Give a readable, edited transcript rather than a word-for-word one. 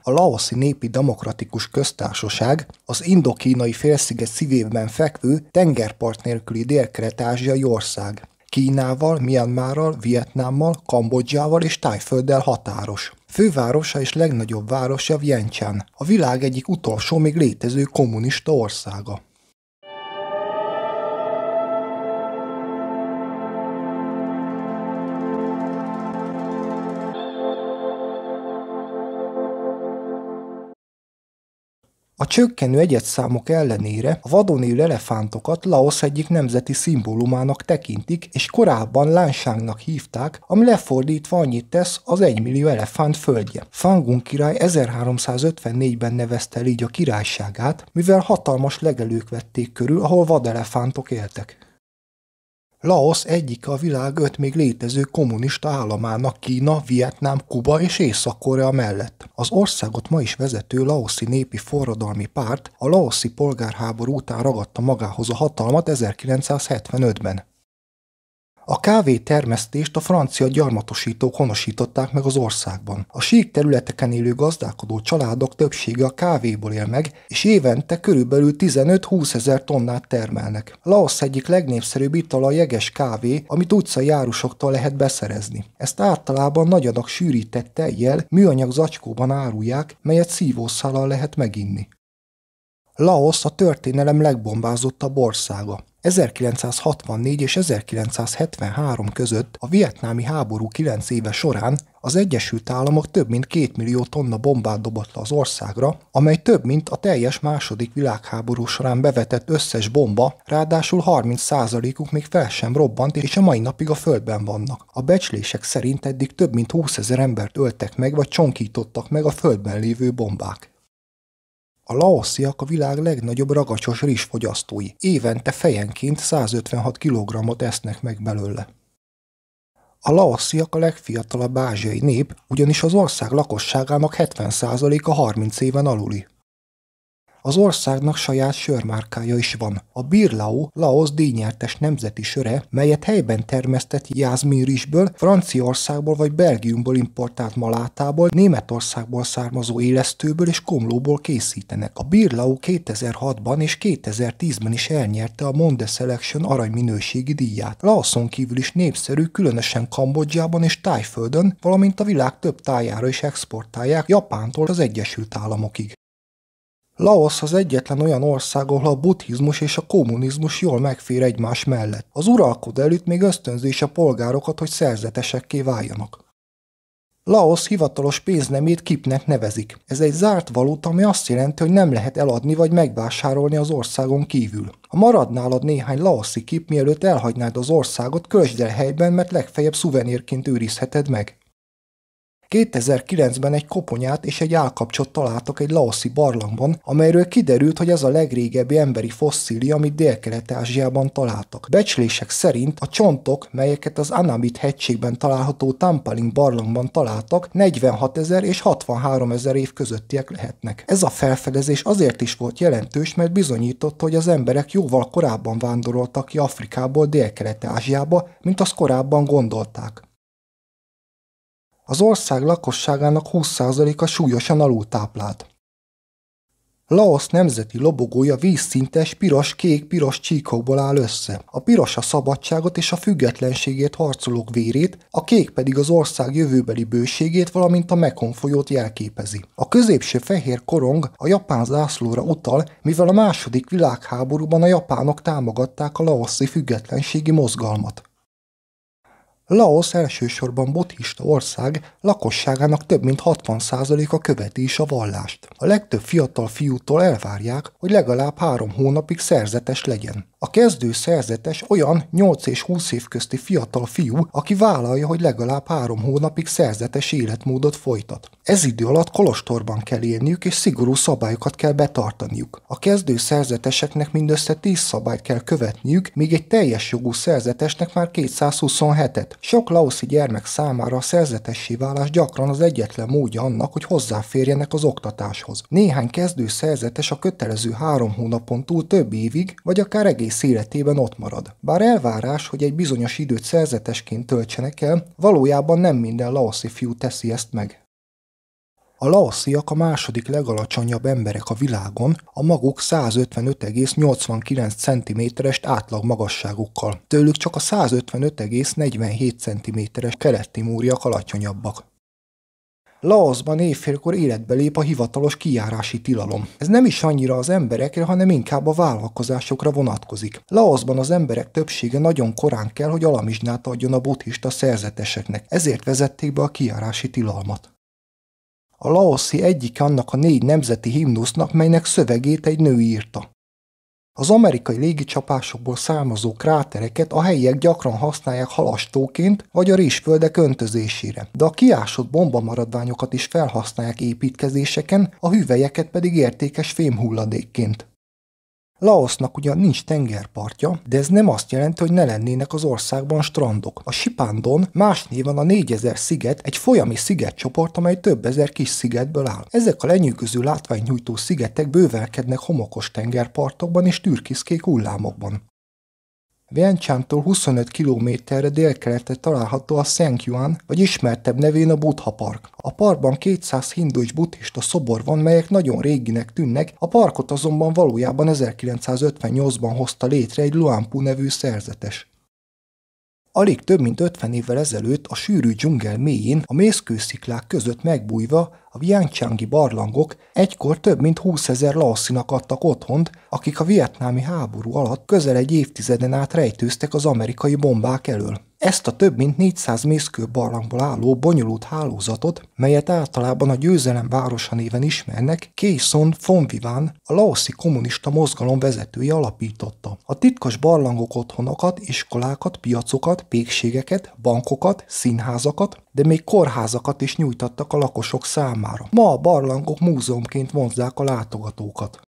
A Laoszi Népi Demokratikus Köztársaság az Indokínai félsziget szívében fekvő tengerpart nélküli délkelet-ázsiai ország. Kínával, Myanmarral, Vietnámmal, Kambodzsával és Thaifölddel határos. Fővárosa és legnagyobb városa Vientiane, a világ egyik utolsó még létező kommunista országa. A csökkenő egyedszámok ellenére a vadon élő elefántokat Laosz egyik nemzeti szimbólumának tekintik, és korábban Lánsángnak hívták, ami lefordítva annyit tesz az 1 millió elefánt földje. Fangun király 1354-ben nevezte el így a királyságát, mivel hatalmas legelők vették körül, ahol vadelefántok éltek. Laosz egyike a világ 5 még létező kommunista államának Kína, Vietnám, Kuba és Észak-Korea mellett. Az országot ma is vezető Laoszi Népi Forradalmi Párt a laoszi polgárháború után ragadta magához a hatalmat 1975-ben. A kávétermesztést a francia gyarmatosítók honosították meg az országban. A sík területeken élő gazdálkodó családok többsége a kávéból él meg, és évente körülbelül 15-20 ezer tonnát termelnek. Laosz egyik legnépszerűbb itala a jeges kávé, amit utcai árusoktól lehet beszerezni. Ezt általában nagy adag sűrített tejjel, műanyag zacskóban árulják, melyet szívószállal lehet meginni. Laosz a történelem legbombázottabb országa. 1964 és 1973 között a vietnámi háború 9 éve során az Egyesült Államok több mint 2 millió tonna bombát dobott le az országra, amely több mint a teljes második világháború során bevetett összes bomba, ráadásul 30%-uk még fel sem robbant, és a mai napig a földben vannak. A becslések szerint eddig több mint 20 000 embert öltek meg vagy csonkítottak meg a földben lévő bombák. A laosziak a világ legnagyobb ragacsos rizsfogyasztói. Évente fejenként 156 kg-ot esznek meg belőle. A laosziak a legfiatalabb ázsiai nép, ugyanis az ország lakosságának 70%-a 30 éven aluli. Az országnak saját sörmárkája is van. A Birlao Laosz díjnyertes nemzeti söre, melyet helyben termesztett jászminrizsből, Franciaországból vagy Belgiumból importált malátából, Németországból származó élesztőből és komlóból készítenek. A Birlao 2006-ban és 2010-ben is elnyerte a Monde Selection aranyminőségi díját. Laoszon kívül is népszerű, különösen Kambodzsában és Thaiföldön, valamint a világ több tájára is exportálják, Japántól az Egyesült Államokig. Laosz az egyetlen olyan ország, ahol a buddhizmus és a kommunizmus jól megfér egymás mellett. Az uralkodó elit még ösztönzés a polgárokat, hogy szerzetesekké váljanak. Laosz hivatalos pénznemét kipnek nevezik. Ez egy zárt valuta, ami azt jelenti, hogy nem lehet eladni vagy megvásárolni az országon kívül. Ha marad nálad néhány laoszi kip, mielőtt elhagynád az országot, költsd el helyben, mert legfeljebb szuvenírként őrizheted meg. 2009-ben egy koponyát és egy állkapcsot találtak egy laoszi barlangban, amelyről kiderült, hogy ez a legrégebbi emberi fosszília, amit Dél-Kelet-Ázsiában találtak. Becslések szerint a csontok, melyeket az Annamit hegységben található Tampaling barlangban találtak, 46 000 és 63 000 év közöttiek lehetnek. Ez a felfedezés azért is volt jelentős, mert bizonyította, hogy az emberek jóval korábban vándoroltak ki Afrikából Dél-Kelet-Ázsiába, mint azt korábban gondolták. Az ország lakosságának 20%-a súlyosan alultáplált. Laosz nemzeti lobogója vízszintes piros-kék-piros csíkokból áll össze. A piros a szabadságot és a függetlenségért harcolók vérét, a kék pedig az ország jövőbeli bőségét, valamint a Mekong folyót jelképezi. A középső fehér korong a japán zászlóra utal, mivel a második világháborúban a japánok támogatták a laoszi függetlenségi mozgalmat. Laosz elsősorban buddhista ország, lakosságának több mint 60%-a követi is a vallást. A legtöbb fiatal fiútól elvárják, hogy legalább 3 hónapig szerzetes legyen. A kezdő szerzetes olyan 8 és 20 év közti fiatal fiú, aki vállalja, hogy legalább 3 hónapig szerzetes életmódot folytat. Ez idő alatt kolostorban kell élniük, és szigorú szabályokat kell betartaniuk. A kezdő szerzeteseknek mindössze 10 szabályt kell követniük, míg egy teljes jogú szerzetesnek már 227-et. Sok laoszi gyermek számára a szerzetessé válás gyakran az egyetlen módja annak, hogy hozzáférjenek az oktatáshoz. Néhány kezdő szerzetes a kötelező 3 hónapon túl több évig, vagy akár egész életében ott marad. Bár elvárás, hogy egy bizonyos időt szerzetesként töltsenek el, valójában nem minden laoszi fiú teszi ezt meg. A laosziak a második legalacsonyabb emberek a világon, a maguk 155,89 cm-es átlag magasságukkal. Tőlük csak a 155,47 cm-es kelet-timúriak alacsonyabbak. Laoszban éjfélkor életbe lép a hivatalos kijárási tilalom. Ez nem is annyira az emberekre, hanem inkább a vállalkozásokra vonatkozik. Laoszban az emberek többsége nagyon korán kell, hogy alamizsnát adjon a buddhista szerzeteseknek, ezért vezették be a kijárási tilalmat. A laoszi egyik annak a 4 nemzeti himnusznak, melynek szövegét egy nő írta. Az amerikai légicsapásokból származó krátereket a helyiek gyakran használják halastóként vagy a rizsföldek öntözésére, de a kiásott bombamaradványokat is felhasználják építkezéseken, a hüvelyeket pedig értékes fémhulladékként. Laosznak ugyan nincs tengerpartja, de ez nem azt jelenti, hogy ne lennének az országban strandok. A Sipandon, más néven a 4000 sziget, egy folyami szigetcsoport, amely több ezer kis szigetből áll. Ezek a lenyűgöző látványnyújtó szigetek bővelkednek homokos tengerpartokban és türkiszkék hullámokban. Vientianetől 25 kilométerre délkeletre található a Sengjuan, vagy ismertebb nevén a Buddha Park. A parkban 200 hindu és buddhista szobor van, melyek nagyon réginek tűnnek, a parkot azonban valójában 1958-ban hozta létre egy Luanpu nevű szerzetes. Alig több mint 50 évvel ezelőtt a sűrű dzsungel mélyén, a mészkősziklák között megbújva a vientiangi barlangok egykor több mint 20 000 laoszinak adtak otthont, akik a vietnámi háború alatt közel egy évtizeden át rejtőztek az amerikai bombák elől. Ezt a több mint 400 mészkőbarlangból álló bonyolult hálózatot, melyet általában a győzelem városa néven ismernek, Khe Son Phonviván, a laoszi kommunista mozgalom vezetője alapította. A titkos barlangok otthonokat, iskolákat, piacokat, pékségeket, bankokat, színházakat, de még kórházakat is nyújtattak a lakosok számára. Ma a barlangok múzeumként vonzzák a látogatókat.